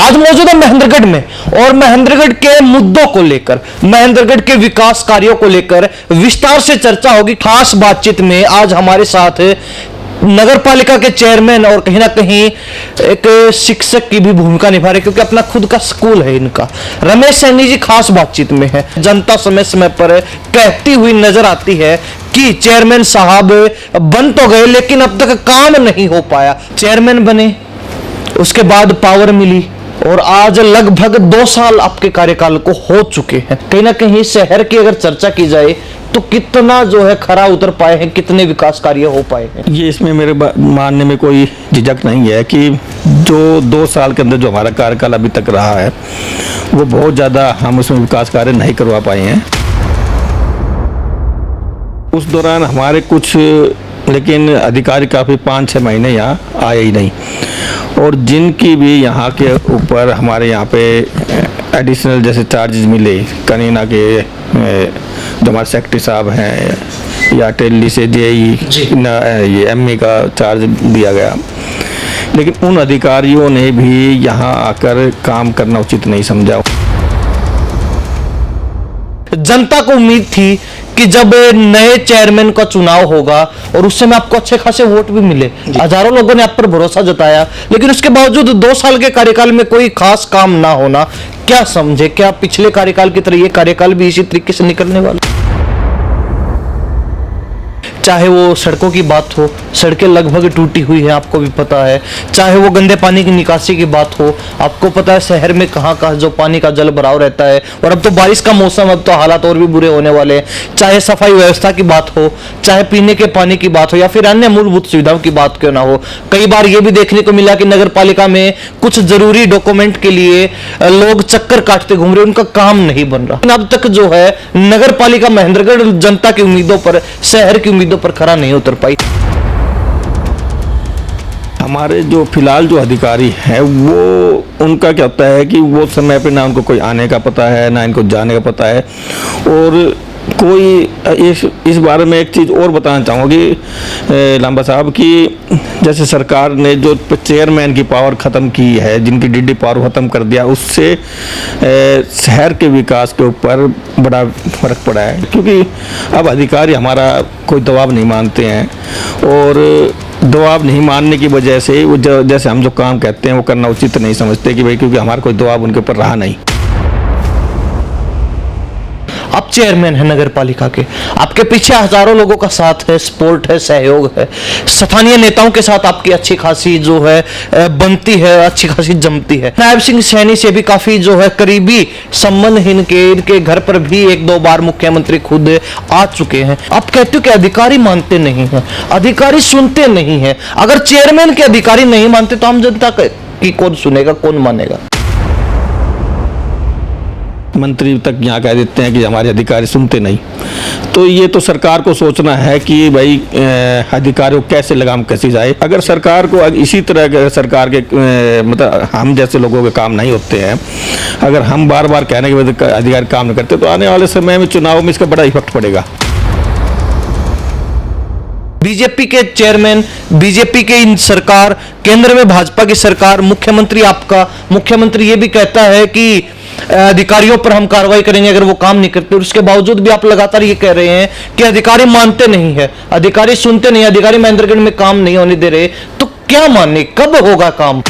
आज मौजूद है महेंद्रगढ़ में और महेंद्रगढ़ के मुद्दों को लेकर, महेंद्रगढ़ के विकास कार्यों को लेकर विस्तार से चर्चा होगी। खास बातचीत में आज हमारे साथ नगर पालिका के चेयरमैन और कहीं ना कहीं एक शिक्षक की भी भूमिका निभा रहे, क्योंकि अपना खुद का स्कूल है इनका, रमेश सैनी जी खास बातचीत में है। जनता समय समय पर कहती हुई नजर आती है कि चेयरमैन साहब बन तो गए लेकिन अब तक काम नहीं हो पाया। चेयरमैन बने, उसके बाद पावर मिली और आज लगभग 2 साल आपके कार्यकाल को हो चुके हैं। कहीं ना कहीं शहर की अगर चर्चा की जाए तो कितना जो है खरा उतर पाए हैं, कितने विकास कार्य हो पाए हैं? ये इसमें मेरे मानने में कोई झिझक नहीं है कि जो 2 साल के अंदर जो हमारा कार्यकाल अभी तक रहा है वो बहुत ज़्यादा हम उसमें विकास कार्य नहीं करवा पाए हैं। उस दौरान हमारे कुछ लेकिन अधिकारी काफ़ी 5-6 महीने यहाँ आए ही नहीं, और जिनकी भी यहाँ के ऊपर हमारे यहाँ पे एडिशनल जैसे चार्जेस मिले, कनीना के जो हमारे सेक्रेटरी साहब हैं या टेली से ये एमए का चार्ज दिया गया, लेकिन उन अधिकारियों ने भी यहाँ आकर काम करना उचित नहीं समझा। जनता को उम्मीद थी कि जब नए चेयरमैन का चुनाव होगा और उससे में आपको अच्छे खासे वोट भी मिले, हजारों लोगों ने आप पर भरोसा जताया, लेकिन उसके बावजूद 2 साल के कार्यकाल में कोई खास काम ना होना, क्या समझे? क्या पिछले कार्यकाल की तरह ये कार्यकाल भी इसी तरीके से निकलने वाला? चाहे वो सड़कों की बात हो, सड़कें लगभग टूटी हुई है, आपको भी पता है। चाहे वो गंदे पानी की निकासी की बात हो, आपको पता है शहर में कहाँ कहाँ जो पानी का जल भराव रहता है, और अब तो बारिश का मौसम, अब तो हालात और भी बुरे होने वाले हैं। चाहे सफाई व्यवस्था की बात हो, चाहे पीने के पानी की बात हो, या फिर अन्य मूलभूत सुविधाओं की बात क्यों ना हो। कई बार ये भी देखने को मिला कि नगर पालिका में कुछ जरूरी डॉक्यूमेंट के लिए लोग चक्कर काटते घूम रहे, उनका काम नहीं बन रहा। अब तक जो है नगर पालिका महेंद्रगढ़ जनता की उम्मीदों पर, शहर की उम्मीदों पर खरा नहीं उतर पाई। हमारे जो फिलहाल जो अधिकारी हैं वो, उनका क्या होता है कि वो समय पे ना उनको कोई आने का पता है ना इनको जाने का पता है। और कोई इस बारे में एक चीज़ और बताना चाहूँगी लांबा साहब कि जैसे सरकार ने जो चेयरमैन की पावर ख़त्म की है, जिनकी डीडी पावर ख़त्म कर दिया, उससे शहर के विकास के ऊपर बड़ा फर्क पड़ा है, क्योंकि अब अधिकारी हमारा कोई दबाव नहीं मानते हैं, और दबाव नहीं मानने की वजह से वो जैसे हम जो काम कहते हैं वो करना उचित नहीं समझते कि भाई, क्योंकि हमारा कोई दबाव उनके ऊपर रहा नहीं। आप चेयरमैन है नगर पालिका के, आपके पीछे हजारों लोगों का साथ है, सपोर्ट है, सहयोग है, स्थानीय नेताओं के साथ आपकी अच्छी खासी जो है बनती है, अच्छी खासी जमती है। नायब सिंह सैनी से भी काफी जो है करीबी संबंध इनके घर पर भी 1-2 बार मुख्यमंत्री खुद आ चुके हैं। आप कहते हो कि अधिकारी मानते नहीं है, अधिकारी सुनते नहीं है। अगर चेयरमैन के अधिकारी नहीं मानते तो आम जनता की कौन सुनेगा, कौन मानेगा? मंत्री तक यहाँ कह देते हैं कि हमारे अधिकारी सुनते नहीं, तो ये तो सरकार को सोचना है कि भाई अधिकारियों कैसे लगाम कसी जाए। अगर सरकार को इसी तरह सरकार के मतलब हम जैसे लोगों के काम नहीं होते हैं, अगर हम बार बार कहने के बाद अधिकारी काम नहीं करते, तो आने वाले समय में चुनाव में इसका बड़ा इफेक्ट पड़ेगा। बीजेपी के चेयरमैन, बीजेपी की सरकार, केंद्र में भाजपा की सरकार, मुख्यमंत्री आपका, मुख्यमंत्री ये भी कहता है कि अधिकारियों पर हम कार्रवाई करेंगे अगर वो काम नहीं करते, और उसके बावजूद भी आप लगातार ये कह रहे हैं कि अधिकारी मानते नहीं है, अधिकारी सुनते नहीं, अधिकारी महेंद्रगढ़ में काम नहीं होने दे रहे। तो क्या माने, कब होगा काम?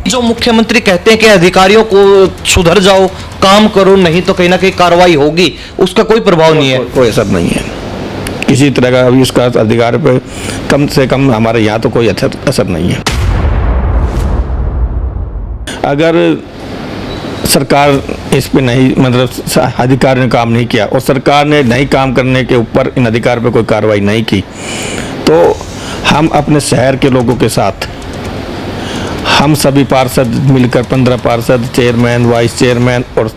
जो मुख्यमंत्री कहते हैं कि अधिकारियों को सुधर जाओ, काम करो, नहीं तो कहीं ना कहीं कार्रवाई होगी, उसका कोई प्रभाव नहीं है, कोई असर नहीं है किसी तरह का अभी उसका अधिकार पे, कम से कम हमारे यहाँ तो कोई असर नहीं है। अगर सरकार इस पे नहीं, मतलब अधिकारी ने काम नहीं किया और सरकार ने नहीं काम करने के ऊपर इन अधिकार पे कोई कार्रवाई नहीं की, तो हम अपने शहर के लोगों के साथ, हम सभी पार्षद मिलकर 15 पार्षद, चेयरमैन, वाइस चेयरमैन, और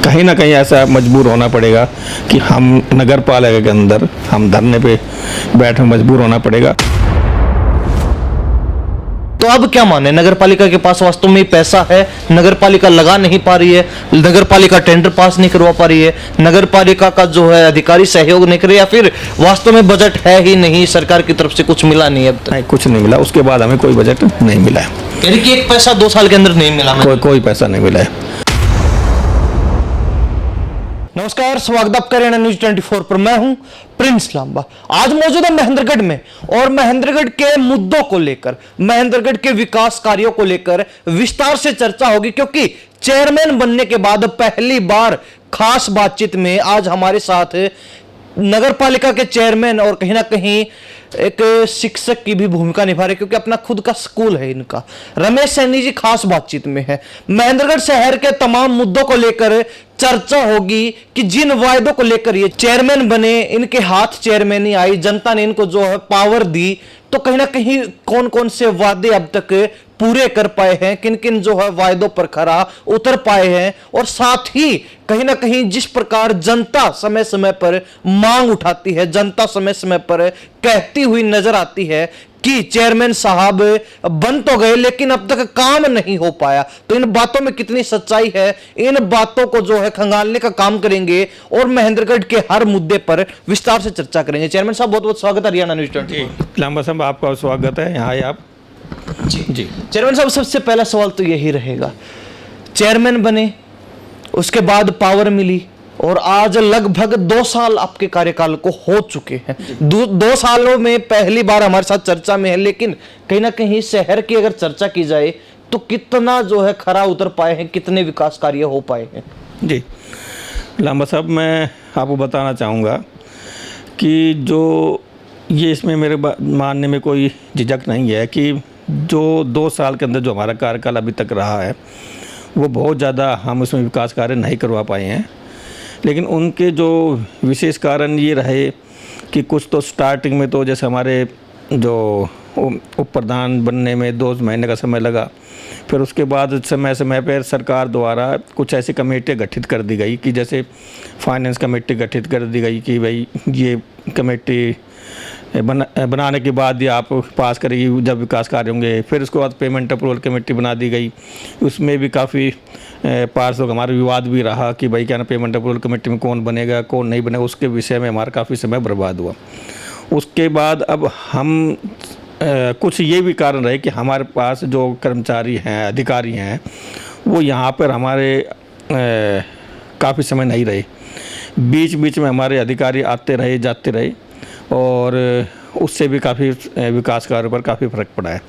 कहीं ना कहीं ऐसा मजबूर होना पड़ेगा कि हम नगर पालिका के अंदर हम धरने पे बैठे मजबूर होना पड़ेगा। तो अब क्या माने, नगर पालिका के पास वास्तव में पैसा है, नगर पालिका लगा नहीं पा रही है, नगर पालिका टेंडर पास नहीं करवा पा रही है, नगर पालिका का जो है अधिकारी सहयोग नहीं कर रहे, या फिर वास्तव में बजट है ही नहीं, सरकार की तरफ से कुछ मिला नहीं है? अब तक नहीं, कुछ नहीं मिला, उसके बाद हमें कोई बजट नहीं मिला है। यानी कि एक पैसा 2 साल के अंदर नहीं मिला। कोई पैसा नहीं मिला है। नमस्कार, स्वागत आपका हरियाणा न्यूज 24 पर। मैं हूं प्रिंस लांबा। आज मौजूद है महेंद्रगढ़ में और महेंद्रगढ़ के मुद्दों को लेकर, महेंद्रगढ़ के विकास कार्यों को लेकर विस्तार से चर्चा होगी, क्योंकि चेयरमैन बनने के बाद पहली बार खास बातचीत में आज हमारे साथ नगर पालिका के चेयरमैन और कहीं ना कहीं एक शिक्षक की भी भूमिका निभा रहे, क्योंकि अपना खुद का स्कूल है इनका, रमेश सैनी जी खास बातचीत में है। महेंद्रगढ़ शहर के तमाम मुद्दों को लेकर चर्चा होगी कि जिन वायदों को लेकर ये चेयरमैन बने, इनके हाथ चेयरमैन ही आई, जनता ने इनको जो है पावर दी, तो कहीं ना कहीं कौन कौन से वादे अब तक पूरे कर पाए हैं, किन किन जो है वायदों पर खरा उतर पाए हैं, और साथ ही कहीं ना कहीं जिस प्रकार जनता समय समय पर मांग उठाती है, जनता समय समय पर कहती हुई नजर आती है कि चेयरमैन साहब बन तो गए लेकिन अब तक काम नहीं हो पाया, तो इन बातों में कितनी सच्चाई है, इन बातों को जो है खंगालने का काम करेंगे और महेंद्रगढ़ के हर मुद्दे पर विस्तार से चर्चा करेंगे। चेयरमैन साहब, बहुत बहुत स्वागत है हरियाणा न्यूज 24। लांबा साहब, आपका स्वागत है, यहाँ आए आप। जी चेयरमैन साहब, सबसे पहला सवाल तो यही रहेगा, चेयरमैन बने, उसके बाद पावर मिली और आज लगभग 2 साल आपके कार्यकाल को हो चुके हैं। 2 सालों में पहली बार हमारे साथ चर्चा में है, लेकिन कहीं ना कहीं शहर की अगर चर्चा की जाए तो कितना जो है खरा उतर पाए हैं, कितने विकास कार्य हो पाए हैं? जी लांबा साहब, मैं आपको बताना चाहूँगा कि जो ये इसमें मेरे मानने में कोई झिझक नहीं है कि जो 2 साल के अंदर जो हमारा कार्यकाल अभी तक रहा है वो बहुत ज़्यादा हम उसमें विकास कार्य नहीं करवा पाए हैं, लेकिन उनके जो विशेष कारण ये रहे कि कुछ तो स्टार्टिंग में तो जैसे हमारे जो उप प्रधान बनने में 2 महीने का समय लगा, फिर उसके बाद समय समय पर सरकार द्वारा कुछ ऐसी कमेटियाँ गठित कर दी गई कि जैसे फाइनेंस कमेटी गठित कर दी गई कि भाई ये कमेटी बनाने के बाद ही आप पास करेगी जब विकास कार्य होंगे। फिर उसके बाद पेमेंट अप्रूवल कमेटी बना दी गई, उसमें भी काफ़ी पार्षद हमारा विवाद भी रहा कि भाई क्या ना पेमेंट अप्रूवल कमेटी में कौन बनेगा कौन नहीं बनेगा, उसके विषय में हमारा काफ़ी समय बर्बाद हुआ। उसके बाद अब हम कुछ ये भी कारण रहे कि हमारे पास जो कर्मचारी हैं, अधिकारी हैं, वो यहाँ पर हमारे काफ़ी समय नहीं रहे, बीच बीच में हमारे अधिकारी आते रहे जाते रहे और उससे भी काफ़ी विकास कार्य पर काफ़ी फ़र्क पड़ा है।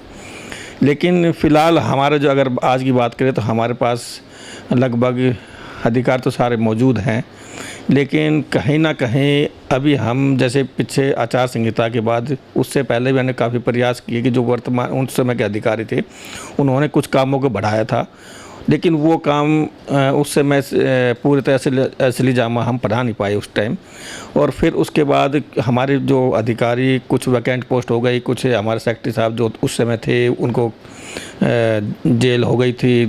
लेकिन फ़िलहाल हमारा जो अगर आज की बात करें तो हमारे पास लगभग अधिकार तो सारे मौजूद हैं, लेकिन कहीं ना कहीं अभी हम जैसे पीछे आचार संहिता के बाद उससे पहले भी हमने काफ़ी प्रयास किए कि जो वर्तमान उस समय के अधिकारी थे उन्होंने कुछ कामों को बढ़ाया था, लेकिन वो काम उस समय पूरी तरह से असली जामा हम पढ़ा नहीं पाए उस टाइम। और फिर उसके बाद हमारे जो अधिकारी कुछ वैकेंट पोस्ट हो गई, कुछ हमारे सेक्रेटरी साहब जो उस समय थे उनको जेल हो गई थी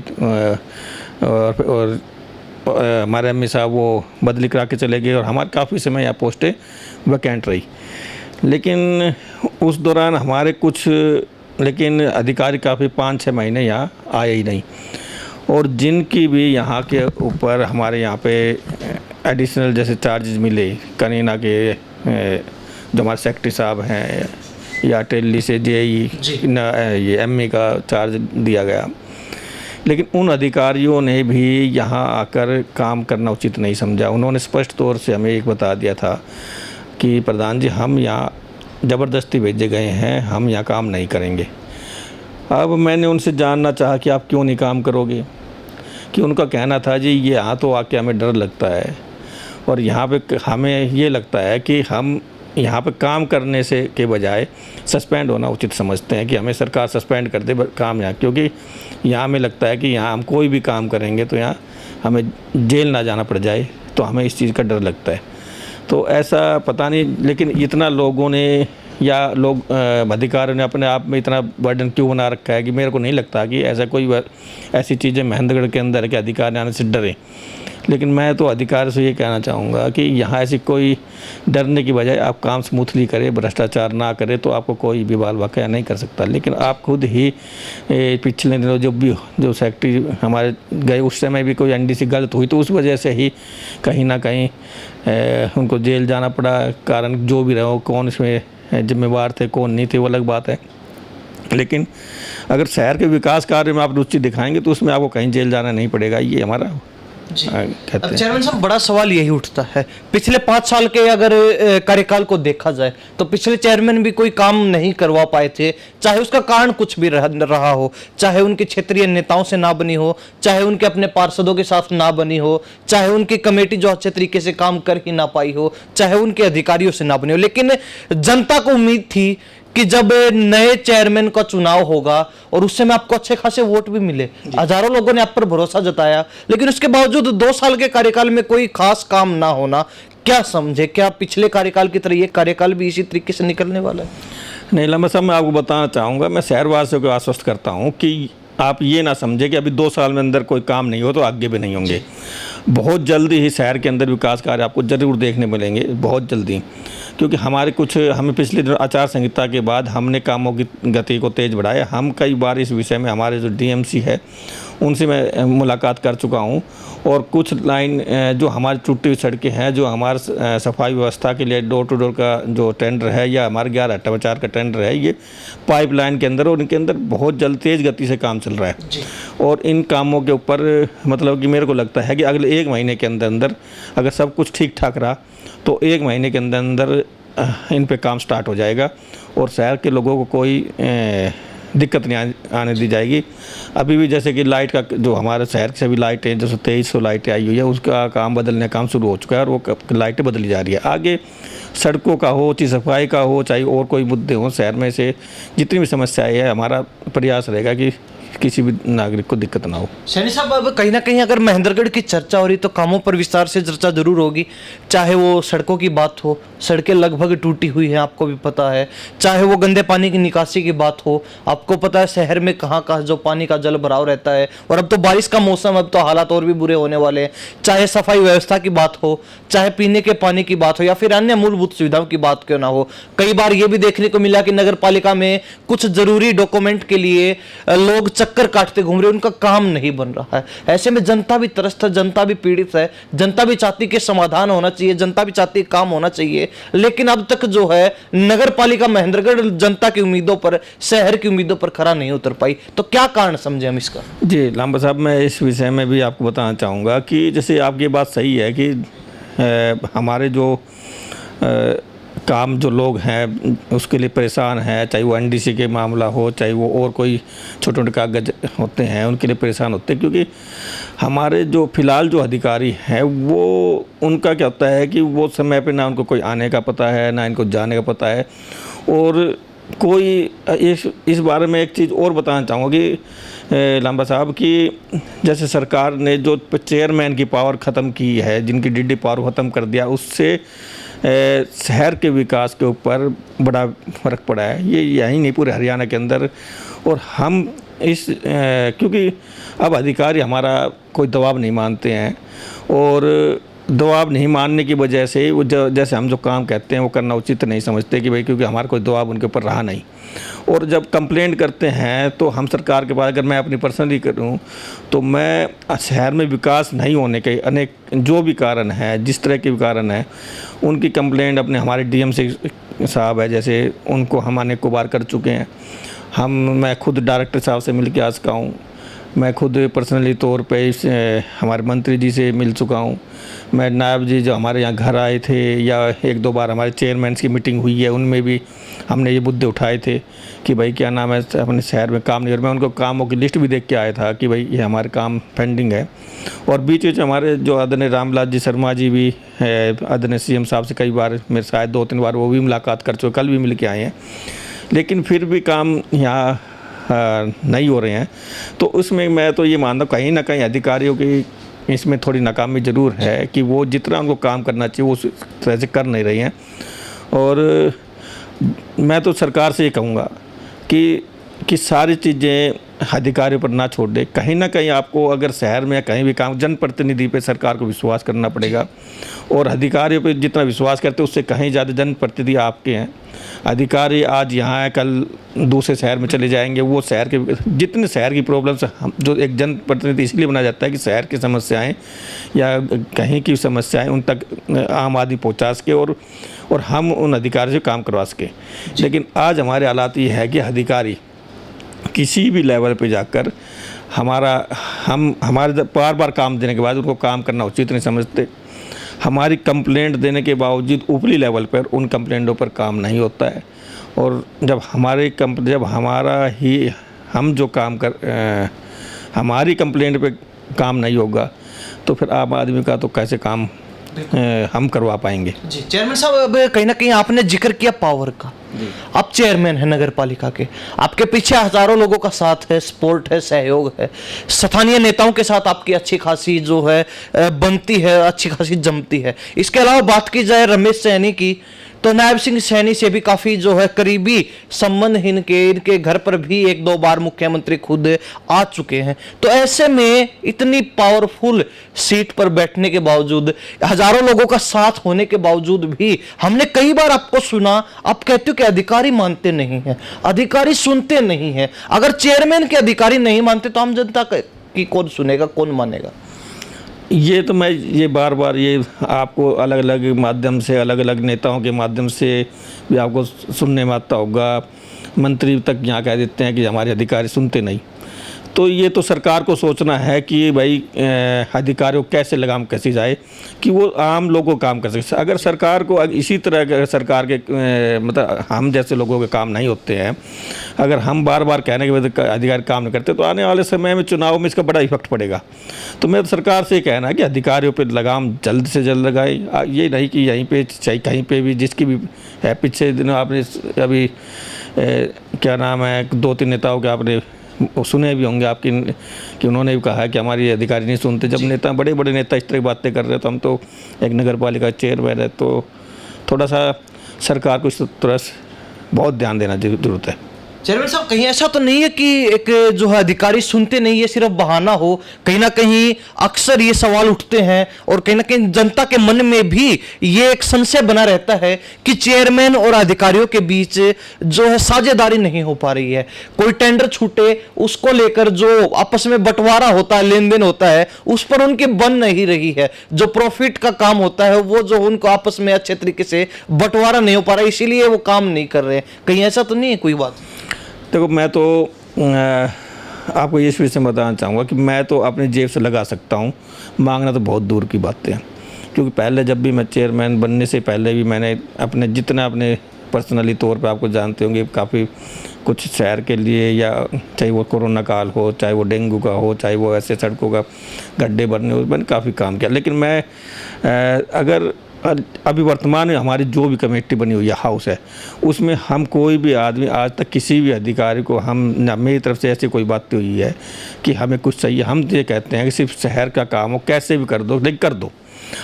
और हमारे एमई साहब वो बदली करा के चले गए और हमारे काफ़ी समय यहाँ पोस्टें वैकेंट रही। लेकिन उस दौरान हमारे कुछ अधिकारी काफ़ी 5-6 महीने यहाँ आए ही नहीं, और जिनकी भी यहाँ के ऊपर हमारे यहाँ पे एडिशनल जैसे चार्जेस मिले, कनीना के जो हमारे सेक्रेटरी साहब हैं या टेली से जेई ये एमई का चार्ज दिया गया, लेकिन उन अधिकारियों ने भी यहाँ आकर काम करना उचित नहीं समझा। उन्होंने स्पष्ट तौर से हमें एक बता दिया था कि प्रधान जी, हम यहाँ ज़बरदस्ती भेजे गए हैं, हम यहाँ काम नहीं करेंगे। अब मैंने उनसे जानना चाहा कि आप क्यों नहीं काम करोगे, कि उनका कहना था जी ये यहाँ तो आके हमें डर लगता है और यहाँ पे हमें ये लगता है कि हम यहाँ पे काम करने से के बजाय सस्पेंड होना उचित समझते हैं, कि हमें सरकार सस्पेंड कर दे काम यहाँ, क्योंकि यहाँ हमें लगता है कि यहाँ हम कोई भी काम करेंगे तो यहाँ हमें जेल ना जाना पड़ जाए, तो हमें इस चीज़ का डर लगता है। तो ऐसा पता नहीं, लेकिन इतना लोगों ने या लोग अधिकारियों ने अपने आप में इतना बर्डन क्यों बना रखा है कि मेरे को नहीं लगता कि ऐसा कोई ऐसी चीज़ें महेंद्रगढ़ के अंदर है कि अधिकारी आने से डरे। लेकिन मैं तो अधिकारी से ये कहना चाहूँगा कि यहाँ ऐसी कोई डरने की बजाय आप काम स्मूथली करें, भ्रष्टाचार ना करें, तो आपको कोई भी बाल वाक़या नहीं कर सकता। लेकिन आप खुद ही पिछले दिनों जो सेक्रेटरी हमारे गए उस समय भी कोई एनडीसी गलत हुई, तो उस वजह से ही कहीं ना कहीं उनको जेल जाना पड़ा। कारण जो भी रहो, कौन इसमें जिम्मेवार थे कौन नहीं थे वो अलग बात है, लेकिन अगर शहर के विकास कार्य में आप रुचि दिखाएंगे तो उसमें आपको कहीं जेल जाना नहीं पड़ेगा, ये हमारा जी। कहते अब हैं। चेयरमैन साहब, बड़ा सवाल यही उठता है, पिछले 5 साल के अगर कार्यकाल को देखा जाए तो पिछले चेयरमैन भी कोई काम नहीं करवा पाए थे, चाहे उसका कारण कुछ भी रहा हो, चाहे उनके क्षेत्रीय नेताओं से ना बनी हो, चाहे उनके अपने पार्षदों के साथ ना बनी हो, चाहे उनकी कमेटी जो अच्छे तरीके से काम कर ही ना पाई हो, चाहे उनके अधिकारियों से ना बनी हो। लेकिन जनता को उम्मीद थी कि जब नए चेयरमैन का चुनाव होगा और उससे में आपको अच्छे खासे वोट भी मिले, हजारों लोगों ने आप पर भरोसा जताया, लेकिन उसके बावजूद 2 साल के कार्यकाल में कोई खास काम ना होना, क्या समझे? क्या पिछले कार्यकाल की तरह ये कार्यकाल भी इसी तरीके से निकलने वाला है? नहीं लंबा साहब, मैं आपको बताना चाहूँगा, मैं शहरवासियों को आश्वस्त करता हूँ कि आप ये ना समझे कि अभी 2 साल में अंदर कोई काम नहीं हो तो आगे भी नहीं होंगे। बहुत जल्दी ही शहर के अंदर विकास कार्य आपको जरूर देखने मिलेंगे, बहुत जल्दी, क्योंकि हमें पिछले दिनों आचार संहिता के बाद हमने कामों की गति को तेज़ बढ़ाया। हम कई बार इस विषय में हमारे जो डीएमसी है उनसे मैं मुलाकात कर चुका हूँ, और कुछ लाइन जो हमारी टूटी हुई सड़कें हैं, जो हमारे सफाई व्यवस्था के लिए डोर टू डोर का जो टेंडर है या हमारे 11 अट्टाचार का टेंडर है, ये पाइपलाइन के अंदर और इनके अंदर बहुत जल्द तेज़ गति से काम चल रहा है जी। और इन कामों के ऊपर मतलब कि मेरे को लगता है कि अगले 1 महीने के अंदर अंदर अगर सब कुछ ठीक ठाक रहा तो 1 महीने के अंदर अंदर इन पे काम स्टार्ट हो जाएगा और शहर के लोगों को कोई दिक्कत नहीं आने दी जाएगी। अभी भी जैसे कि लाइट का जो हमारे शहर की सभी लाइटें, जैसे 2300 लाइटें आई हुई है, उसका काम बदलने का काम शुरू हो चुका है और वो लाइटें बदली जा रही है। आगे सड़कों का हो, चाहे सफाई का हो, चाहे और कोई मुद्दे हों, शहर में से जितनी भी समस्याएं है, हमारा प्रयास रहेगा कि किसी भी नागरिक को दिक्कत ना हो। सैनी साहब, अब कहीं ना कहीं अगर महेंद्रगढ़ की चर्चा हो रही तो कामों पर विस्तार से चर्चा जरूर होगी, चाहे वो सड़कों की बात हो, सड़कें लगभग टूटी हुई हैं आपको भी पता है, चाहे वो गंदे पानी की निकासी की बात हो, आपको पता है शहर में कहाँ कहाँ जो पानी का जल भराव रहता है, और अब तो बारिश का मौसम, अब तो हालात और भी बुरे होने वाले हैं। चाहे सफाई व्यवस्था की बात हो, चाहे पीने के पानी की बात हो, या फिर अन्य मूलभूत सुविधाओं की बात क्यों ना हो, कई बार ये भी देखने को मिला कि नगर पालिका में कुछ जरूरी डॉक्यूमेंट के लिए लोग चक्कर काटते घूम रहे, उनका काम नहीं बन रहा है। ऐसे में जनता भी त्रस्त है, जनता भी पीड़ित है, जनता भी चाहती कि समाधान होना चाहिए, जनता भी चाहती है काम होना चाहिए, लेकिन अब तक जो है नगर पालिका महेंद्रगढ़ जनता की उम्मीदों पर, शहर की उम्मीदों पर खरा नहीं उतर पाई। तो क्या कारण समझे हम इसका? जी लांबा साहब, मैं इस विषय में भी आपको बताना चाहूँगा कि जैसे आपकी बात सही है कि हमारे जो काम जो लोग हैं उसके लिए परेशान हैं, चाहे वो एनडीसी के मामला हो, चाहे वो और कोई छोटे छोटे कागज होते हैं उनके लिए परेशान होते हैं, क्योंकि हमारे जो फ़िलहाल जो अधिकारी हैं वो उनका क्या होता है कि वो समय पे ना उनको कोई आने का पता है, ना इनको जाने का पता है। और कोई इस बारे में एक चीज़ और बताना चाहूँगा कि लांबा साहब कि जैसे सरकार ने जो चेयरमैन की पावर ख़त्म की है, जिनकी डीडी पावर ख़त्म कर दिया, उससे शहर के विकास के ऊपर बड़ा फ़र्क पड़ा है। ये यहीं नहीं, पूरे हरियाणा के अंदर। और हम क्योंकि अब अधिकारी हमारा कोई दबाव नहीं मानते हैं, और दबाव नहीं मानने की वजह से वो जैसे हम जो काम कहते हैं वो करना उचित नहीं समझते कि भाई, क्योंकि हमारा कोई दबाव उनके ऊपर रहा नहीं। और जब कंप्लेंट करते हैं तो हम सरकार के पास, अगर मैं अपनी पर्सनली करूं तो मैं शहर में विकास नहीं होने के अनेक जो भी कारण है, जिस तरह के भी कारण है, उनकी कंप्लेंट अपने हमारे डीएमसी साहब है, जैसे उनको हम अनेक को बार कर चुके हैं। मैं खुद डायरेक्टर साहब से मिल के आ चुका हूँ, मैं खुद पर्सनली तौर पे हमारे मंत्री जी से मिल चुका हूँ, मैं नायब जी जो हमारे यहाँ घर आए थे, या 1-2 बार हमारे चेयरमैन की मीटिंग हुई है, उनमें भी हमने ये मुद्दे उठाए थे कि भाई क्या नाम है, अपने शहर में काम नहीं हो रहा। मैं उनको कामों की लिस्ट भी देख के आया था कि भाई ये हमारे काम पेंडिंग है। और बीच बीच हमारे जो आदरणीय रामलाल जी शर्मा जी भी है, आदरणीय सीएम साहब से कई बार, मेरे शायद 2-3 बार वो भी मुलाकात कर चुके, कल भी मिल के आए हैं, लेकिन फिर भी काम यहाँ नहीं हो रहे हैं। तो उसमें मैं तो ये मानता हूँ कहीं ना कहीं अधिकारियों की इसमें थोड़ी नाकामी ज़रूर है कि वो जितना उनको काम करना चाहिए वो उस तरह से कर नहीं रही हैं। और मैं तो सरकार से ये कहूँगा कि सारी चीज़ें अधिकारियों पर ना छोड़ दे। कहीं ना कहीं आपको अगर शहर में कहीं भी काम, जनप्रतिनिधि पे सरकार को विश्वास करना पड़ेगा, और अधिकारियों पे जितना विश्वास करते उससे कहीं ज़्यादा जनप्रतिनिधि आपके हैं। अधिकारी आज यहाँ है, कल दूसरे शहर में चले जाएंगे। वो शहर के जितने शहर की प्रॉब्लम्स, हम जो एक जनप्रतिनिधि इसलिए बना जाता है कि शहर की समस्याएं या कहीं की समस्याएं उन तक आम आदमी पहुँचा सके और हम उन अधिकारियों से काम करवा सके। लेकिन आज हमारे हालात ये है कि अधिकारी किसी भी लेवल पे जाकर हमारे बार बार काम देने के बाद उनको काम करना उचित नहीं समझते। हमारी कंप्लेंट देने के बावजूद ऊपरी लेवल पर उन कंप्लेंटों पर काम नहीं होता है। और जब हमारी कंप्लेंट पे काम नहीं होगा तो फिर आम आदमी का तो कैसे काम हम करवा पाएंगे। जी चेयरमैन साहब, अब कहीं ना कहीं आपने जिक्र किया पावर का। आप चेयरमैन है नगर पालिका के, आपके पीछे हजारों लोगों का साथ है, सपोर्ट है, सहयोग है, स्थानीय नेताओं के साथ आपकी अच्छी खासी जो है बनती है, अच्छी खासी जमती है। इसके अलावा बात की जाए रमेश सैनी की, तो नायब सिंह सैनी से भी काफी जो है करीबी संबंध इनके घर पर भी 1-2 बार मुख्यमंत्री खुद आ चुके हैं। तो ऐसे में इतनी पावरफुल सीट पर बैठने के बावजूद, हजारों लोगों का साथ होने के बावजूद भी हमने कई बार आपको सुना, आप कहते हो कि अधिकारी मानते नहीं हैं, अधिकारी सुनते नहीं हैं। अगर चेयरमैन के अधिकारी नहीं मानते तो आम जनता की कौन सुनेगा, कौन मानेगा? ये बार बार ये आपको अलग अलग माध्यम से, अलग अलग नेताओं के माध्यम से भी आपको सुनने में आता होगा। मंत्री तक यहाँ कह देते हैं कि हमारे अधिकारी सुनते नहीं। तो ये तो सरकार को सोचना है कि भाई अधिकारियों को कैसे लगाम कसी जाए कि वो आम लोगों को काम कर सके। अगर सरकार को इसी तरह सरकार के मतलब हम जैसे लोगों के काम नहीं होते हैं, अगर हम बार बार कहने के बाद अधिकारी काम नहीं करते तो आने वाले समय में चुनाव में इसका बड़ा इफेक्ट पड़ेगा। तो मेरा सरकार से कहना है कि अधिकारियों पर लगाम जल्द से जल्द लगाए। ये नहीं कि यहीं पे चाहे कहीं पे भी, जिसकी भी है। पिछले दिनों आपने अभी क्या नाम है, 2-3 नेताओं के आपने सुने भी होंगे आपकी कि उन्होंने भी कहा है कि हमारी अधिकारी नहीं सुनते। जब नेता, बड़े बड़े नेता इस तरह की बातें कर रहे हैं तो हम तो एक नगर पालिका चेयरमैन है, तो थोड़ा सा सरकार को इस तरह से बहुत ध्यान देना जरूरत है। चेयरमैन साहब, कहीं ऐसा तो नहीं है कि एक जो है अधिकारी सुनते नहीं, ये सिर्फ बहाना हो? कहीं ना कहीं अक्सर ये सवाल उठते हैं और कहीं ना कहीं जनता के मन में भी ये एक संशय बना रहता है कि चेयरमैन और अधिकारियों के बीच जो है साझेदारी नहीं हो पा रही है। कोई टेंडर छूटे, उसको लेकर जो आपस में बंटवारा होता है, लेन देन होता है, उस पर उनकी बन नहीं रही है। जो प्रॉफिट का काम होता है वो जो उनको आपस में अच्छे तरीके से बंटवारा नहीं हो पा रहा, इसीलिए वो काम नहीं कर रहे हैं। कहीं ऐसा तो नहीं है कोई बात? देखो, मैं तो आपको इस विषय में बताना चाहूँगा कि मैं तो अपनी जेब से लगा सकता हूँ, मांगना तो बहुत दूर की बातें हैं। क्योंकि पहले जब भी मैं चेयरमैन बनने से पहले भी मैंने अपने पर्सनली तौर पे, आपको जानते होंगे, काफ़ी कुछ शहर के लिए, या चाहे वो कोरोना काल हो, चाहे वो डेंगू का हो, चाहे वो ऐसे सड़कों का गड्ढे भरने हो, मैंने काफ़ी काम किया। लेकिन मैं अगर अभी वर्तमान में हमारी जो भी कमेटी बनी हुई है, हाउस है, उसमें हम कोई भी आदमी आज तक किसी भी अधिकारी को मेरी तरफ से ऐसी कोई बात हुई है कि हमें कुछ चाहिए, हम ये कहते हैं कि सिर्फ शहर का काम हो, कैसे भी कर दो, लेकिन कर दो।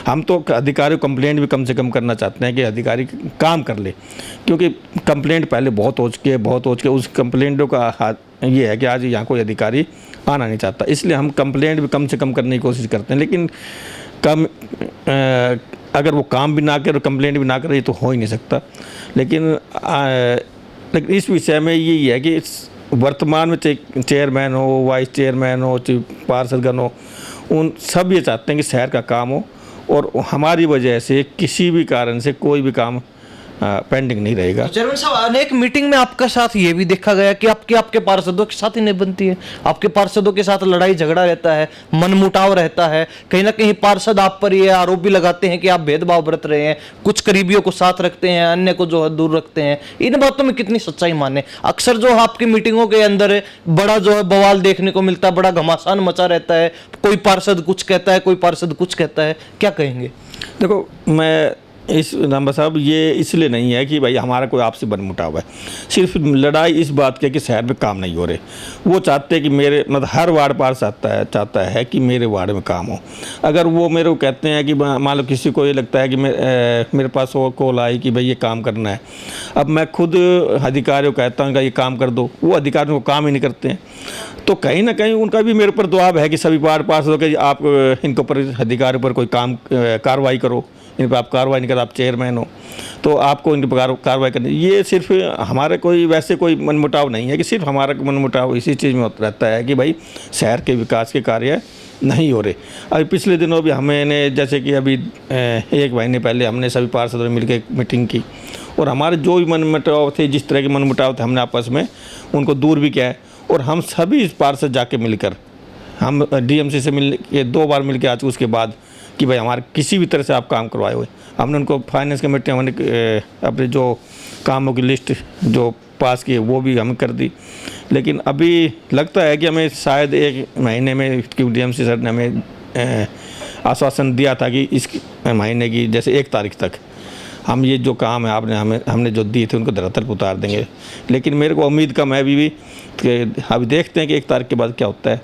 हम तो अधिकारी को कंप्लेंट भी कम से कम करना चाहते हैं कि अधिकारी काम कर ले, क्योंकि कंप्लेंट पहले बहुत हो चुकी है। उस कंप्लेंटों का ये है कि आज यहाँ कोई अधिकारी आना नहीं चाहता, इसलिए हम कंप्लेंट भी कम से कम करने की कोशिश करते हैं। लेकिन अगर वो काम भी ना करे और कंप्लेंट भी ना करे तो हो ही नहीं सकता। लेकिन इस विषय में यही है कि वर्तमान में चेयरमैन हो, वाइस चेयरमैन हो, पार्षदगण हो, उन सब ये चाहते हैं कि शहर का काम हो और हमारी वजह से किसी भी कारण से कोई भी काम पेंडिंग नहीं रहेगा। चेयरमैन साहब, अनेक मीटिंग में आपका साथ ये भी देखा गया कि आपके पार्षदों के साथ ही नहीं बनती है, आपके पार्षदों के साथ लड़ाई झगड़ा रहता है, मनमुटाव रहता है। कहीं ना कहीं पार्षद आप पर ये आरोप भी लगाते हैं कि आप भेदभाव बरत रहे हैं, कुछ करीबियों को साथ रखते हैं, अन्य को जो है दूर रखते हैं। इन बातों में कितनी सच्चाई माने? अक्सर जो आपकी मीटिंगों के अंदर बड़ा जो है बवाल देखने को मिलता है, बड़ा घमासान मचा रहता है, कोई पार्षद कुछ कहता है, कोई पार्षद कुछ कहता है, क्या कहेंगे? देखो, मैं इस नंबर साहब, ये इसलिए नहीं है कि भाई हमारा कोई आपसी बनमुटाव है, सिर्फ लड़ाई इस बात की कि शहर में काम नहीं हो रहे। वो चाहते हैं कि मेरे मतलब हर वार्ड पार्षद चाहता है कि मेरे वार्ड में काम हो। अगर वो मेरे को कहते हैं कि मान लो किसी को ये लगता है कि मेरे पास वो कॉल आई कि भाई ये काम करना है, अब मैं खुद अधिकारियों को कहता हूँ कि ये काम कर दो, वो अधिकारियों को काम ही नहीं करते हैं। तो कहीं ना कहीं उनका भी मेरे ऊपर दबाव है कि सभी वार्ड पार्षदों के आप इनके ऊपर, अधिकारियों पर कोई काम कार्रवाई करो, इन पर आप कार्रवाई नहीं कर, आप चेयरमैन हो तो आपको इनके पर कार्रवाई करनी। ये सिर्फ हमारे कोई मनमुटाव नहीं है, कि सिर्फ हमारा मनमुटाव इसी चीज़ में रहता है कि भाई शहर के विकास के कार्य नहीं हो रहे। अभी पिछले दिनों भी हमने, जैसे कि अभी 1 महीने पहले हमने सभी पार्षदों ने मिलकर एक मीटिंग की और हमारे जो भी मनमुटाव थे, जिस तरह के मनमुटाव थे, हमने आपस में उनको दूर भी किया है और हम सभी इस पार्षद जाके मिलकर, हम डीएमसी से मिल के 2 बार मिल के आ चुके उसके बाद कि भाई हमारे किसी भी तरह से आप काम करवाए हुए, हमने उनको फाइनेंस कमेटी हमने अपने जो कामों की लिस्ट जो पास की है वो भी हम कर दी। लेकिन अभी लगता है कि हमें शायद 1 महीने में, क्योंकि डीएमसी सर ने हमें आश्वासन दिया था कि इस महीने की जैसे 1 तारीख तक हम ये जो काम है आपने हमने जो दिए थे उनको धरातल पर उतार देंगे। लेकिन मेरे को उम्मीद कम है अभी भी कि अभी देखते हैं कि 1 तारीख के बाद क्या होता है।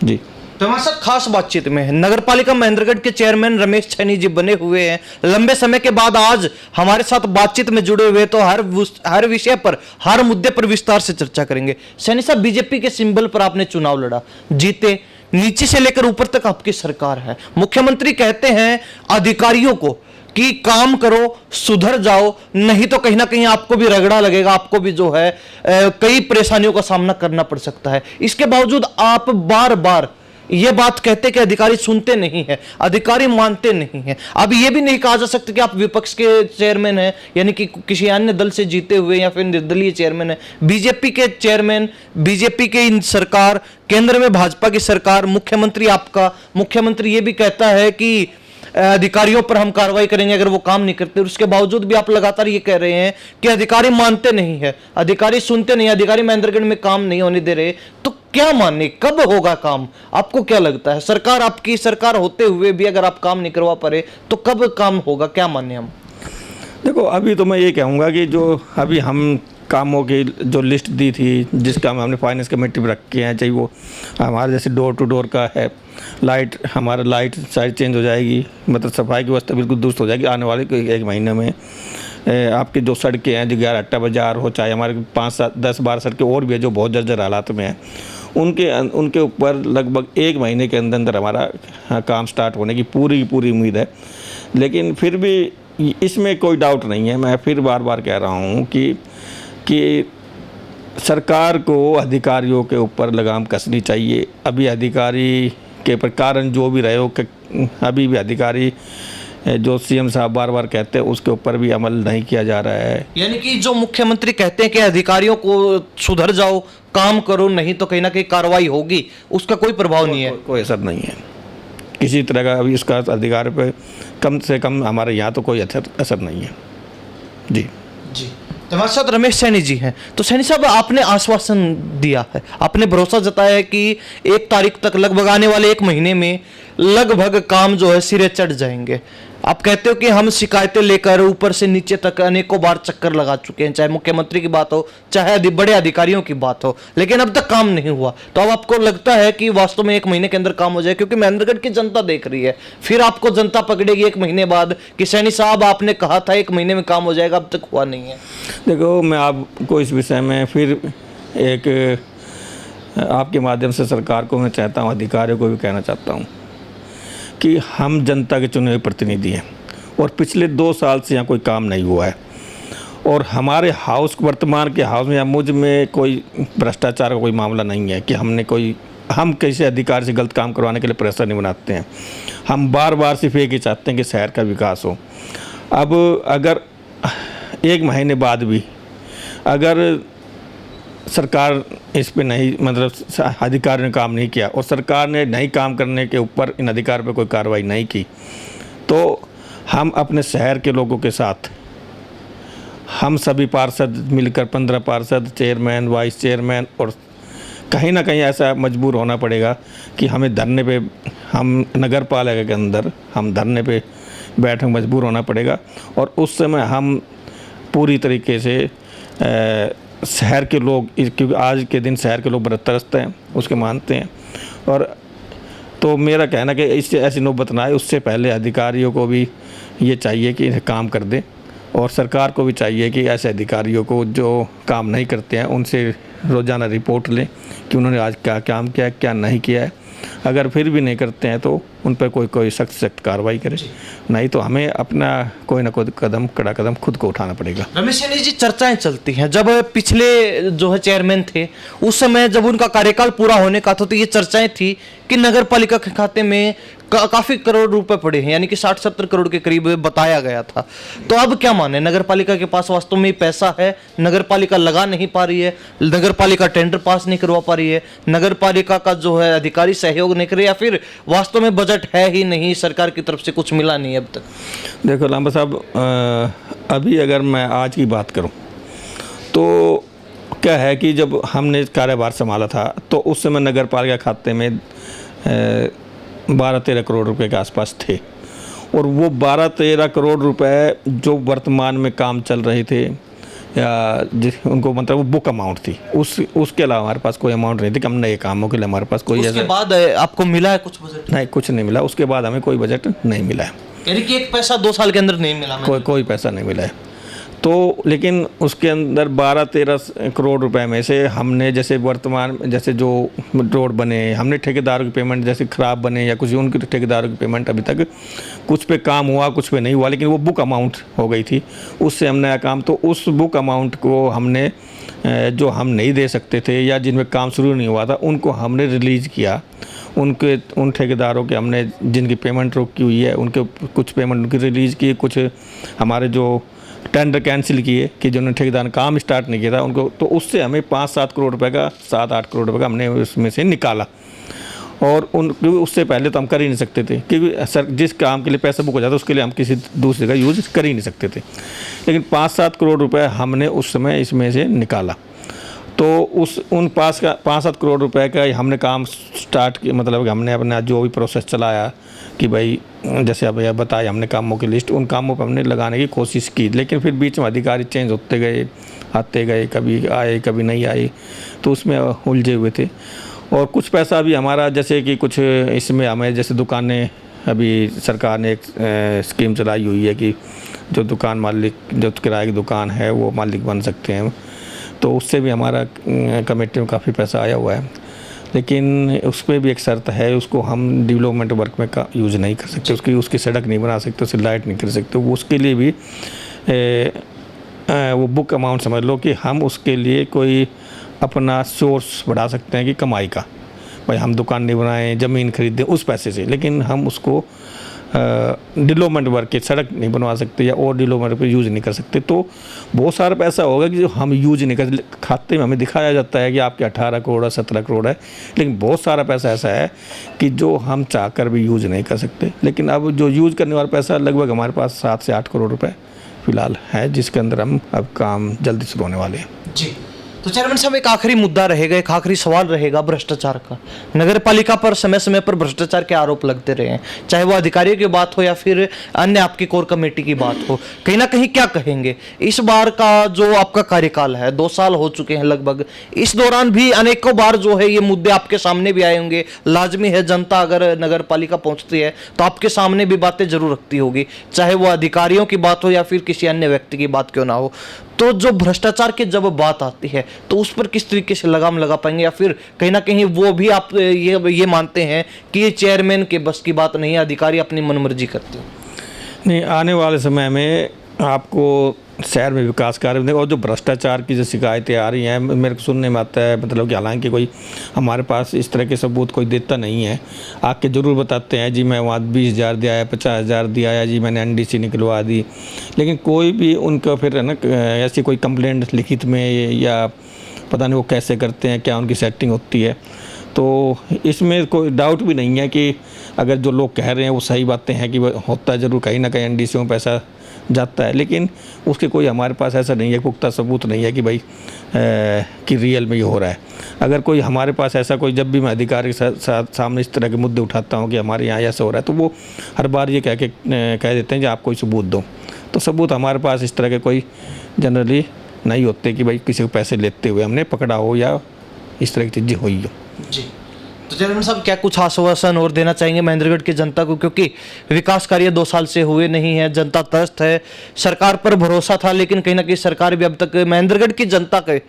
जी, तो हमारे साथ खास बातचीत में नगर पालिका महेंद्रगढ़ के चेयरमैन रमेश सैनी जी बने हुए हैं। लंबे समय के बाद आज हमारे साथ बातचीत में जुड़े हुए, तो हर विषय पर, हर मुद्दे पर विस्तार से चर्चा करेंगे। सैनी साहब, बीजेपी के सिंबल पर आपने चुनाव लड़ा, जीते, नीचे से लेकर ऊपर तक आपकी सरकार है। मुख्यमंत्री कहते हैं अधिकारियों को कि काम करो, सुधर जाओ, नहीं तो कहीं ना कहीं आपको भी रगड़ा लगेगा, आपको भी जो है कई परेशानियों का सामना करना पड़ सकता है। इसके बावजूद आप बार बार ये बात कहते कि अधिकारी सुनते नहीं है, अधिकारी मानते नहीं है। अब ये भी नहीं कहा जा सकता कि आप विपक्ष के चेयरमैन हैं, यानी कि किसी अन्य दल से जीते हुए या फिर निर्दलीय चेयरमैन है। बीजेपी के चेयरमैन, बीजेपी की सरकार, केंद्र में भाजपा की सरकार, मुख्यमंत्री आपका, मुख्यमंत्री ये भी कहता है कि अधिकारियों पर हम कार्रवाई करेंगे अगर वो काम नहीं करते। उसके बावजूद भी आप लगातार ये कह रहे हैं कि अधिकारी मानते नहीं है, अधिकारी सुनते नहीं, अधिकारी महेंद्रगढ़ में काम नहीं होने दे रहे। तो क्या माने, कब होगा काम? आपको क्या लगता है, सरकार आपकी सरकार होते हुए भी अगर आप काम नहीं करवा पा रहे तो कब काम होगा? क्या माने हम? देखो अभी तो मैं ये कहूँगा कि जो अभी हम कामों की जो लिस्ट दी थी, जिस काम हमने फाइनेंस कमेटी में रखे हैं, चाहे वो हमारे जैसे डोर टू डोर का है, लाइट, हमारा लाइट साइड चेंज हो जाएगी, मतलब सफाई की व्यवस्था बिल्कुल दुरुस्त हो जाएगी आने वाले 1 महीने में। आपकी जो सड़कें हैं, जो 11-8 बाजार हो, चाहे हमारे 5-10-12 सड़कें और भी है जो बहुत जर्जर हालात में हैं, उनके ऊपर लगभग 1 महीने के अंदर हमारा काम स्टार्ट होने की पूरी उम्मीद है। लेकिन फिर भी इसमें कोई डाउट नहीं है, मैं फिर बार बार कह रहा हूँ कि सरकार को अधिकारियों के ऊपर लगाम कसनी चाहिए। अभी अधिकारी के कारण जो भी रहे हो, अभी भी अधिकारी जो सीएम साहब बार बार कहते हैं उसके ऊपर भी अमल नहीं किया जा रहा है। यानी कि जो मुख्यमंत्री कहते हैं कि अधिकारियों को सुधर जाओ, काम करो, नहीं तो कहीं ना कहीं कार्रवाई होगी, उसका कोई प्रभाव नहीं है, कोई असर नहीं है किसी तरह का। अभी इसका अधिकार पे कम से कम हमारे यहाँ तो कोई असर नहीं है। जी जी, तो हमारे साथ रमेश सैनी जी हैं। तो सैनी साहब, आपने आश्वासन दिया है, आपने भरोसा जताया है कि 1 तारीख तक, लगभग आने वाले 1 महीने में लगभग काम जो है सिरे चढ़ जाएंगे। आप कहते हो कि हम शिकायतें लेकर ऊपर से नीचे तक अनेकों बार चक्कर लगा चुके हैं, चाहे मुख्यमंत्री की बात हो, चाहे बड़े अधिकारियों की बात हो, लेकिन अब तक काम नहीं हुआ। तो अब आपको लगता है कि वास्तव में 1 महीने के अंदर काम हो जाए? क्योंकि महेंद्रगढ़ की जनता देख रही है, फिर आपको जनता पकड़ेगी 1 महीने बाद कि सैनी साहब आपने कहा था 1 महीने में काम हो जाएगा, अब तक हुआ नहीं है। देखो, मैं आपको इस विषय में फिर एक आपके माध्यम से सरकार को मैं चाहता हूँ, अधिकारियों को भी कहना चाहता हूँ कि हम जनता के चुने हुए प्रतिनिधि हैं और पिछले 2 साल से यहाँ कोई काम नहीं हुआ है। और हमारे हाउस, वर्तमान के हाउस में या मुझ में कोई भ्रष्टाचार का कोई मामला नहीं है कि हम किसी अधिकारी से गलत काम करवाने के लिए प्रेशर नहीं बनाते हैं। हम बार बार सिर्फ एक ही चाहते हैं कि शहर का विकास हो। अब अगर 1 महीने बाद भी अगर सरकार इस पे नहीं, मतलब अधिकारी ने काम नहीं किया और सरकार ने नहीं काम करने के ऊपर इन अधिकारियों पे कोई कार्रवाई नहीं की, तो हम अपने शहर के लोगों के साथ, हम सभी पार्षद मिलकर 15 पार्षद, चेयरमैन, वाइस चेयरमैन, और कहीं ना कहीं ऐसा मजबूर होना पड़ेगा कि हमें धरने पे, हम नगर पालिका के अंदर हम धरने पे बैठक मजबूर होना पड़ेगा। और उस समय हम पूरी तरीके से शहर के लोग, क्योंकि आज के दिन शहर के लोग बड़े तरसते हैं, उसके मानते हैं। और तो मेरा कहना कि इससे ऐसी नौबत ना आए, उससे पहले अधिकारियों को भी ये चाहिए कि काम कर दें, और सरकार को भी चाहिए कि ऐसे अधिकारियों को जो काम नहीं करते हैं उनसे रोज़ाना रिपोर्ट लें कि उन्होंने आज क्या काम किया है, क्या नहीं किया है। अगर फिर भी नहीं करते हैं तो उन पर कोई सख्त कार्रवाई करे, नहीं तो हमें अपना कोई ना कोई कड़ा कदम खुद को उठाना पड़ेगा। रमेश यानी जी, चर्चाएं चलती हैं जब पिछले जो है चेयरमैन थे उस समय जब उनका कार्यकाल पूरा होने का था तो ये चर्चाएं थी कि नगर पालिका के खाते में काफी करोड़ रुपए पड़े हैं, यानी कि 60-70 करोड़ के करीब बताया गया था। तो अब क्या माने, नगर पालिका के पास वास्तव में पैसा है, नगर पालिका लगा नहीं पा रही है, नगर पालिका टेंडर पास नहीं करवा पा रही है, नगर पालिका का जो है अधिकारी सहयोग नहीं कर रहे, या फिर वास्तव में बजट है ही नहीं, सरकार की तरफ से कुछ मिला नहीं अब तक? देखो लांबा साहब, अभी अगर मैं आज की बात करूं तो क्या है कि जब हमने कार्यभार संभाला था तो उस समय नगर पालिका खाते में 12-13 करोड़ रुपए के आसपास थे, और वो 12-13 करोड़ रुपए जो वर्तमान में काम चल रहे थे या उनको मतलब वो बुक अमाउंट थी, उसके अलावा हमारे पास कोई अमाउंट नहीं थी कि हम नए कामों के लिए हमारे पास कोई उसके बाद आपको मिला है कुछ बजट? नहीं, कुछ नहीं मिला। उसके बाद हमें कोई बजट नहीं मिला है, यानी कि एक पैसा 2 साल के अंदर नहीं मिला? कोई पैसा नहीं मिला है। तो लेकिन उसके अंदर 12-13 करोड़ रुपए में से हमने जैसे वर्तमान जैसे जो रोड बने, हमने ठेकेदारों की पेमेंट जैसे ख़राब बने या कुछ, उनके ठेकेदारों की पेमेंट अभी तक कुछ पे काम हुआ कुछ पे नहीं हुआ, लेकिन वो बुक अमाउंट हो गई थी, उससे हम नया काम, तो उस बुक अमाउंट को हमने जो हम नहीं दे सकते थे या जिनमें काम शुरू नहीं हुआ था उनको हमने रिलीज़ किया। उन ठेकेदारों के हमने जिनकी पेमेंट रोकी हुई है उनके कुछ पेमेंट उनकी रिलीज़ की, कुछ हमारे जो टेंडर कैंसिल किए कि जिन्होंने ठेकेदार काम स्टार्ट नहीं किया था उनको, तो उससे हमें 5-7 करोड़ रुपए का 7-8 करोड़ रुपए का हमने उसमें से निकाला। और क्योंकि उससे पहले तो हम कर ही नहीं सकते थे, क्योंकि सर जिस काम के लिए पैसा बुक हो जाता उसके लिए हम किसी दूसरे का यूज़ कर ही नहीं सकते थे, लेकिन 5-7 करोड़ रुपए हमने उस समय इसमें से निकाला। तो उन 5-7 करोड़ रुपए का हमने काम स्टार्ट किया, मतलब हमने अपना जो भी प्रोसेस चलाया कि भाई जैसे अब बताया हमने कामों की लिस्ट, उन कामों पर हमने लगाने की कोशिश की, लेकिन फिर बीच में अधिकारी चेंज होते गए, आते गए, कभी आए कभी नहीं आए, तो उसमें उलझे हुए थे। और कुछ पैसा भी हमारा जैसे कि कुछ इसमें हमें जैसे दुकानें, अभी सरकार ने एक स्कीम चलाई हुई है कि जो दुकान मालिक, जो किराए की दुकान है वो मालिक बन सकते हैं, तो उससे भी हमारा कमेटी में काफ़ी पैसा आया हुआ है, लेकिन उस पर भी एक शर्त है, उसको हम डेवलपमेंट वर्क में का यूज़ नहीं कर सकते, उसकी सड़क नहीं बना सकते, उसकी लाइट नहीं कर सकते, वो उसके लिए भी वो बुक अमाउंट समझ लो कि हम उसके लिए कोई अपना सोर्स बढ़ा सकते हैं कि कमाई का, भाई हम दुकान नहीं बनाएं, ज़मीन खरीदें उस पैसे से, लेकिन हम उसको डेवलपमेंट वर्क के सड़क नहीं बनवा सकते या और डेवलपमेंट पर यूज़ नहीं कर सकते। तो बहुत सारा पैसा होगा कि जो हम यूज़ नहीं कर, खाते में हमें दिखाया जाता है कि आपके 18 करोड़ 17 करोड़ है, लेकिन बहुत सारा पैसा ऐसा है कि जो हम चाहकर भी यूज़ नहीं कर सकते। लेकिन अब जो यूज़ करने वाला पैसा लगभग हमारे पास 7 से 8 करोड़ रुपये फ़िलहाल है, जिसके अंदर हम अब काम जल्दी शुरू होने वाले हैं। जी, तो चेयरमैन साहब, एक आखिरी मुद्दा रहेगा, एक आखिरी सवाल रहेगा भ्रष्टाचार का। नगर पालिका पर समय समय पर भ्रष्टाचार के आरोप लगते रहे हैं, चाहे वो अधिकारियों की बात हो या फिर अन्य आपकी कोर कमेटी की बात हो, कहीं ना कहीं क्या कहेंगे इस बार का जो आपका कार्यकाल है, 2 साल हो चुके हैं लगभग, इस दौरान भी अनेकों बार जो है ये मुद्दे आपके सामने भी आए होंगे। लाजमी है, जनता अगर नगर पालिका पहुंचती है तो आपके सामने भी बातें जरूर रखती होगी, चाहे वो अधिकारियों की बात हो या फिर किसी अन्य व्यक्ति की बात क्यों ना हो। तो जो भ्रष्टाचार की जब बात आती है तो उस पर किस तरीके से लगाम लगा पाएंगे, या फिर कहीं ना कहीं वो भी आप ये मानते हैं कि ये चेयरमैन के बस की बात नहीं है, अधिकारी अपनी मनमर्जी करते हैं? नहीं, आने वाले समय में आपको शहर में विकास कार्य और जो भ्रष्टाचार की जो शिकायतें आ रही हैं मेरे को सुनने में आता है, मतलब कि हालांकि कोई हमारे पास इस तरह के सबूत कोई देता नहीं है, आके ज़रूर बताते हैं जी मैं वहाँ 20,000 दिया है, 50,000 दिया है जी, मैंने NDC निकलवा दी, लेकिन कोई भी उनका फिर है ना ऐसी कोई कंप्लेंट लिखित में या पता नहीं वो कैसे करते हैं, क्या उनकी सेटिंग होती है। तो इसमें कोई डाउट भी नहीं है कि अगर जो लोग कह रहे हैं वो सही बातें हैं कि वो होता है ज़रूर, कहीं ना कहीं NDC में पैसा जाता है, लेकिन उसके कोई हमारे पास ऐसा नहीं है, पुख्ता सबूत नहीं है कि भाई कि रियल में ये हो रहा है। अगर कोई हमारे पास ऐसा कोई, जब भी मैं अधिकारी के सामने इस तरह के मुद्दे उठाता हूँ कि हमारे यहाँ ऐसा हो रहा है, तो वो हर बार ये कह देते हैं कि आप कोई सबूत दो, तो सबूत हमारे पास इस तरह के कोई जनरली नहीं होते कि भाई किसी को पैसे लेते हुए हमने पकड़ा हो या इस तरह की चीज़ें हुई हो। जी, तो चेयरमैन साहब, क्या कुछ आश्वासन और देना चाहेंगे महेंद्रगढ़ की जनता को, क्योंकि विकास कार्य 2 साल से हुए नहीं है, जनता त्रस्त है, सरकार पर भरोसा था, लेकिन कहीं ना कहीं सरकार भी अब तक महेंद्रगढ़ की जनता के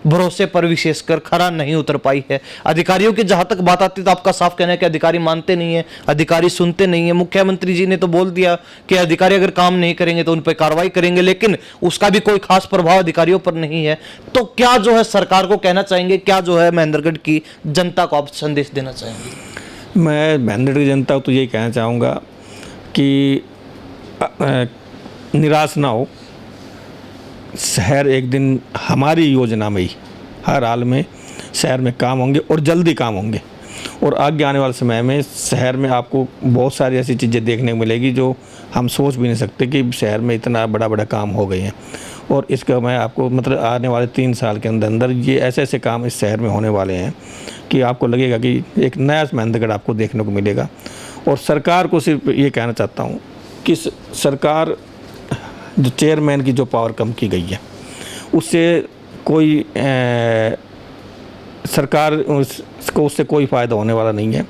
भरोसे पर विशेषकर खरा नहीं उतर पाई है। अधिकारियों की जहां तक बात आती है तो आपका साफ कहना है कि अधिकारी मानते नहीं है, अधिकारी सुनते नहीं है। मुख्यमंत्री जी ने तो बोल दिया कि अधिकारी अगर काम नहीं करेंगे तो उन पर कार्रवाई करेंगे, लेकिन उसका भी कोई खास प्रभाव अधिकारियों पर नहीं है। तो क्या जो है सरकार को कहना चाहेंगे, क्या जो है महेंद्रगढ़ की जनता को आप संदेश देना चाहेंगे? मैं महेंद्रगढ़ की जनता को तो यही कहना चाहूँगा कि निराश ना हो। शहर एक दिन हमारी योजना में ही हर हाल में शहर में काम होंगे और जल्दी काम होंगे, और आगे आने वाले समय में शहर में आपको बहुत सारी ऐसी चीज़ें देखने को मिलेगी जो हम सोच भी नहीं सकते कि शहर में इतना बड़ा बड़ा काम हो गए हैं। और इसका मैं आपको मतलब आने वाले 3 साल के अंदर अंदर ये ऐसे ऐसे काम इस शहर में होने वाले हैं कि आपको लगेगा कि एक नया महेंद्रगढ़ आपको देखने को मिलेगा। और सरकार को सिर्फ ये कहना चाहता हूँ कि सरकार जो चेयरमैन की जो पावर कम की गई है उससे कोई सरकार उसको उससे कोई फ़ायदा होने वाला नहीं है।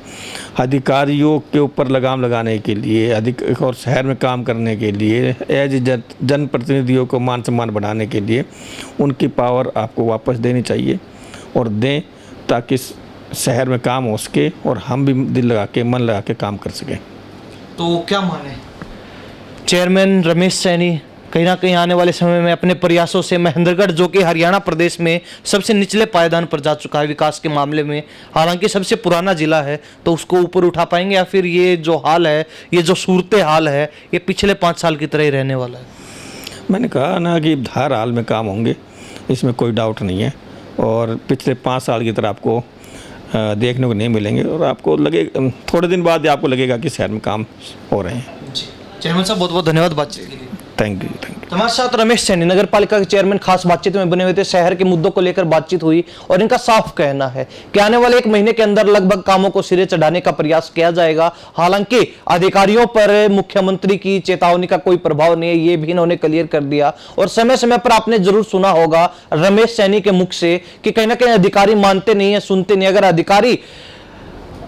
अधिकारियों के ऊपर लगाम लगाने के लिए और शहर में काम करने के लिए एज जनप्रतिनिधियों को मान सम्मान बढ़ाने के लिए उनकी पावर आपको वापस देनी चाहिए और दें, ताकि शहर में काम हो सके और हम भी दिल लगा के मन लगा के काम कर सकें। तो क्या माने, चेयरमैन रमेश सैनी कहीं ना कहीं आने वाले समय में अपने प्रयासों से महेंद्रगढ़, जो कि हरियाणा प्रदेश में सबसे निचले पायदान पर जा चुका है विकास के मामले में, हालांकि सबसे पुराना जिला है, तो उसको ऊपर उठा पाएंगे, या फिर ये जो हाल है, ये जो सूरत हाल है, ये पिछले 5 साल की तरह ही रहने वाला है? मैंने कहा ना कि हर हाल में काम होंगे, इसमें कोई डाउट नहीं है, और पिछले 5 साल की तरह आपको देखने को नहीं मिलेंगे, और आपको लगेगा थोड़े दिन बाद आपको लगेगा कि शहर में काम हो रहे हैं। जी चेयरमैन साहब, बहुत बहुत धन्यवाद बातचीत के लिए। Thank you. हमारे साथ रमेश सैनी नगर पालिका के चेयरमैन खास बातचीत में बने हुए थे। शहर के मुद्दों को लेकर बातचीत हुई और इनका साफ कहना है कि आने वाले 1 महीने के अंदर लगभग कामों को सिरे चढ़ाने का प्रयास किया जाएगा। हालांकि अधिकारियों पर मुख्यमंत्री की चेतावनी का कोई प्रभाव नहीं है, ये भी इन्होंने क्लियर कर दिया। और समय समय पर आपने जरूर सुना होगा रमेश सैनी के मुख से कि कहीं ना कहीं अधिकारी मानते नहीं है, सुनते नहीं। अगर अधिकारी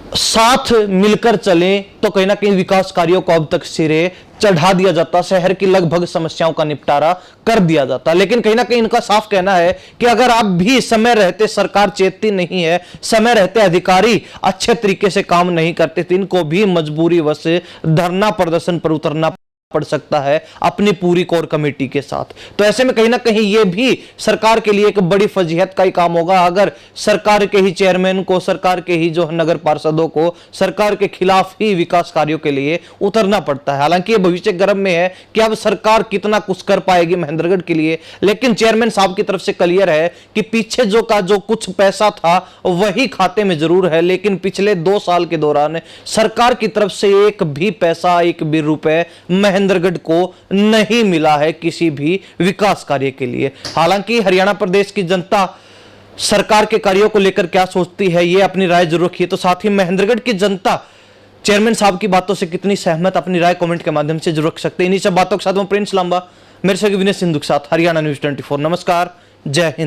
साथ मिलकर चलें तो कहीं ना कहीं विकास कार्यों को अब तक सिरे चढ़ा दिया जाता, शहर की लगभग समस्याओं का निपटारा कर दिया जाता। लेकिन कहीं ना कहीं इनका साफ कहना है कि अगर आप भी समय रहते सरकार चेतती नहीं है, समय रहते अधिकारी अच्छे तरीके से काम नहीं करते, तो इनको भी मजबूरीवश धरना प्रदर्शन पर उतरना पड़ सकता है अपनी पूरी कोर कमेटी के साथ। तो ऐसे में कहीं ना कहीं यह भी सरकार के लिए एक बड़ी फजीहत का ही काम होगा अगर सरकार के ही चेयरमैन को, सरकार के ही जो नगर पार्षदों को सरकार के खिलाफ ही विकास कार्यों के लिए उतरना पड़ता है। हालांकि ये भविष्य गर्भ में है कि अब सरकार कितना कुछ कर पाएगी महेंद्रगढ़ के लिए, लेकिन चेयरमैन साहब की तरफ से क्लियर है कि पीछे जो कुछ पैसा था वही खाते में जरूर है, लेकिन पिछले 2 साल के दौरान सरकार की तरफ से एक भी पैसा, एक भी रुपए महेंद्रगढ़ को नहीं मिला है किसी भी विकास कार्य के लिए। हालांकि हरियाणा प्रदेश की जनता सरकार के कार्यों को लेकर क्या सोचती है, ये अपनी राय जरूर रखिए। तो साथ ही महेंद्रगढ़ की जनता चेयरमैन साहब की बातों से कितनी सहमत, अपनी राय कमेंट के माध्यम से जरूर रख सकते हैं। इन्हीं सब बातों के साथ मैं प्रिंस लांबा, मेरे से विनय सिंधु के साथ हरियाणा न्यूज़ 24। नमस्कार, जय हिंद।